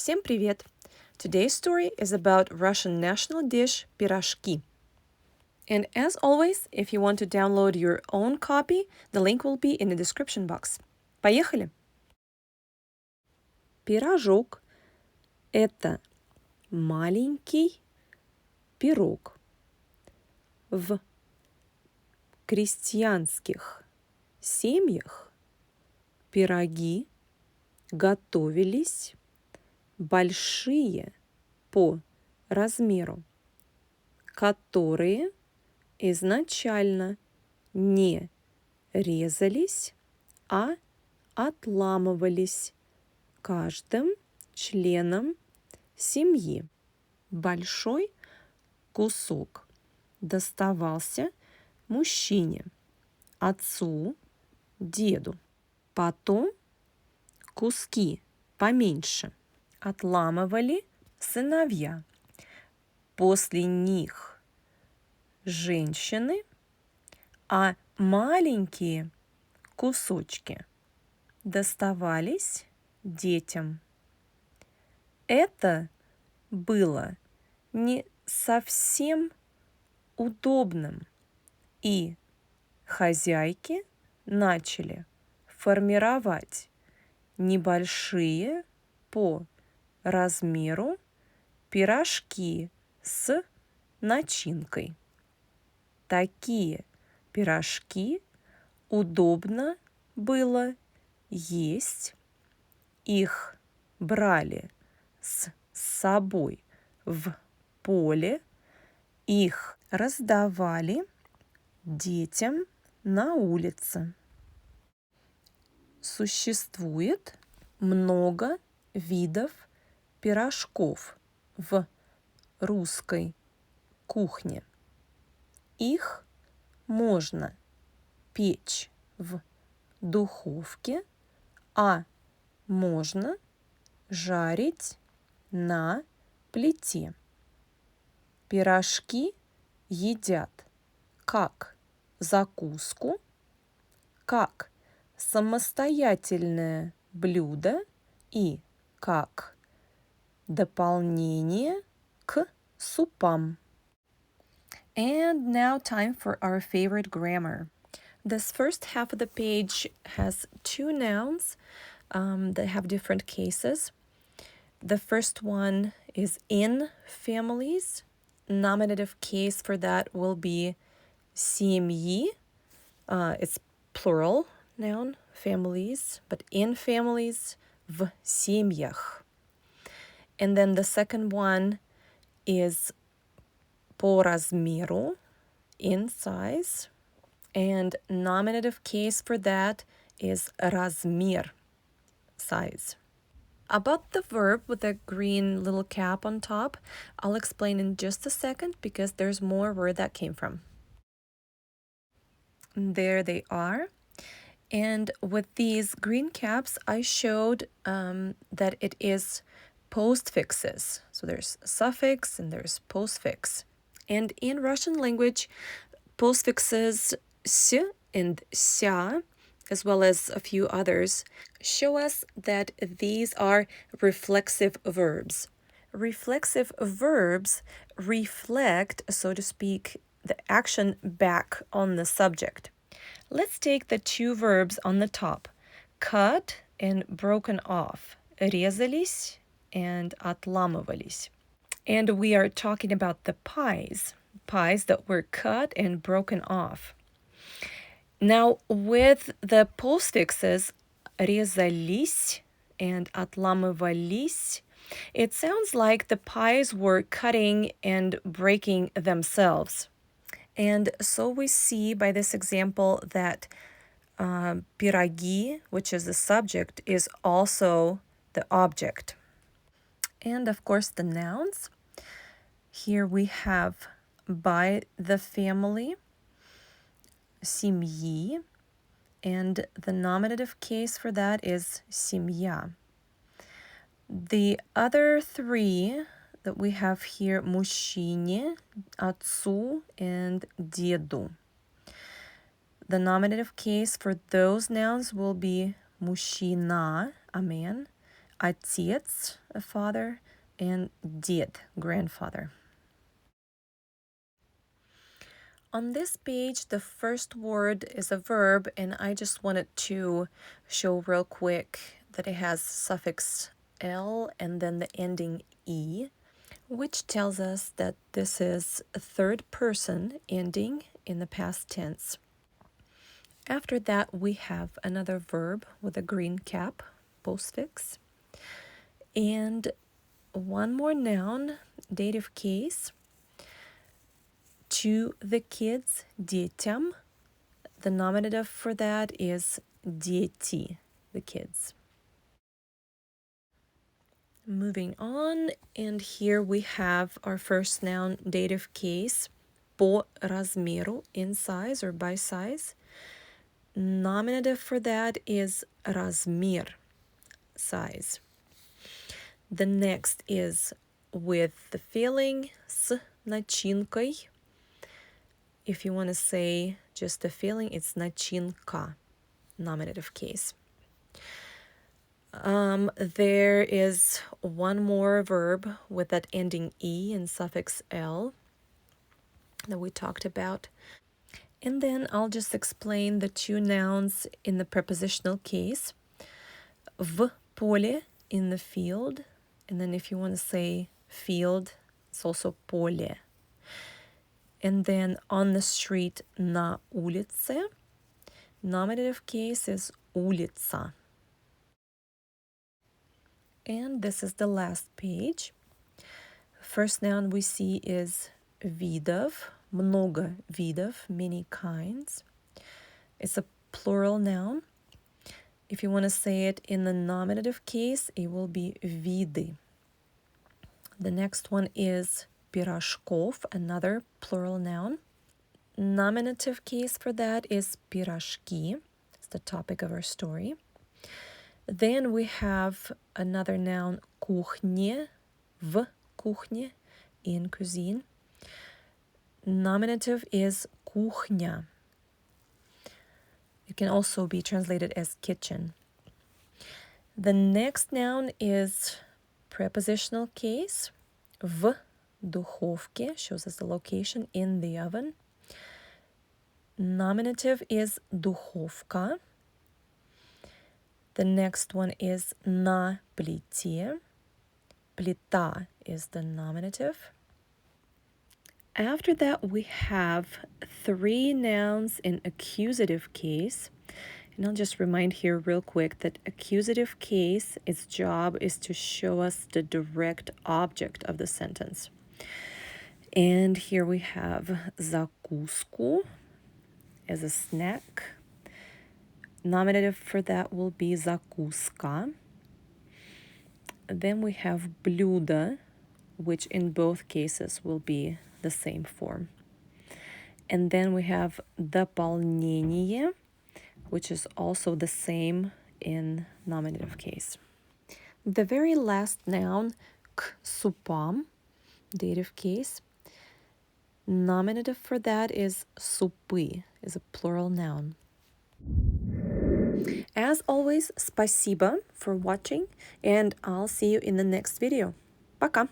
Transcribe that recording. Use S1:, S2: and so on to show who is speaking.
S1: Всем привет! Today's story is about Russian national dish Pirojki. And as always, if you want to download your own copy, the link will be in the description box. Поехали! Пирожок – это маленький пирог. В крестьянских семьях пироги готовились большие по размеру, которые изначально не резались, а отламывались каждым членом семьи. Большой кусок доставался мужчине, отцу, деду. Потом куски поменьше отламывали сыновья. После них женщины, а маленькие кусочки доставались детям. Это было не совсем удобным, и хозяйки начали формировать небольшие по размеру пирожки с начинкой. Такие пирожки удобно было есть. Их брали с собой в поле, их раздавали детям на улице. Существует много видов пирожков в русской кухне. Их можно печь в духовке, а можно жарить на плите. Пирожки едят как закуску, как самостоятельное блюдо и как дополнение к супам. And now time for our favorite grammar. This first half of the page has two nouns that have different cases. The first one is in families. Nominative case for that will be семьи. It's plural noun, families, but in families, в семьях. And then the second one is по размеру, in size. And nominative case for that is размер, size. About the verb with the green little cap on top, I'll explain in just a second because there's more where that came from. There they are. And with these green caps, I showed that it is postfixes. So there's suffix and there's postfix. And in Russian language, postfixes s and ся, as well as a few others, show us that these are reflexive verbs. Reflexive verbs reflect, so to speak, the action back on the subject. Let's take the two verbs on the top, cut and broken off, резались and отламывались. And we are talking about the pies that were cut and broken off. Now, with the postfixes резались and отламывались, it sounds like the pies were cutting and breaking themselves. And so we see by this example that пироги, which is the subject, is also the object. And of course the nouns. Here we have by the family, семьи, and the nominative case for that is семья. The other three that we have here, мужчине, отцу, and деду. The nominative case for those nouns will be мужчина, a man, Отец, a father, and dед, grandfather. On this page, the first word is a verb, and I just wanted to show real quick that it has suffix L and then the ending E, which tells us that this is a third person ending in the past tense. After that, we have another verb with a green cap, postfix, and one more noun, dative case. To the kids, детям. The nominative for that is дети, the kids. Moving on, and here we have our first noun, dative case, по размеру, in size or by size. Nominative for that is размер, size. The next is with the feeling, с начинкой. If you want to say just the feeling, it's начинка, nominative case. There is one more verb with that ending E and suffix L that we talked about. And then I'll just explain the two nouns in the prepositional case. В поле, in the field. And then if you want to say field, it's also поле. And then on the street, на улице. Nominative case is улица. And this is the last page. First noun we see is видов, много видов, many kinds. It's a plural noun. If you want to say it in the nominative case, it will be виды. The next one is пирожков, another plural noun. Nominative case for that is pirojki. It's the topic of our story. Then we have another noun, кухне, в кухне, in cuisine. Nominative is кухня. It can also be translated as kitchen. The next noun is prepositional case. В духовке shows us the location, in the oven. Nominative is духовка. The next one is на плите. Плита is the nominative. After that, we have three nouns in accusative case. And I'll just remind here real quick that accusative case, its job is to show us the direct object of the sentence. And here we have закуску as a snack. Nominative for that will be закуска. Then we have блюдо, which in both cases will be the same form. And then we have дополнение, which is also the same in nominative case. The very last noun, к супам, dative case. Nominative for that is супы, is a plural noun. As always, спасибо for watching, and I'll see you in the next video. Пока!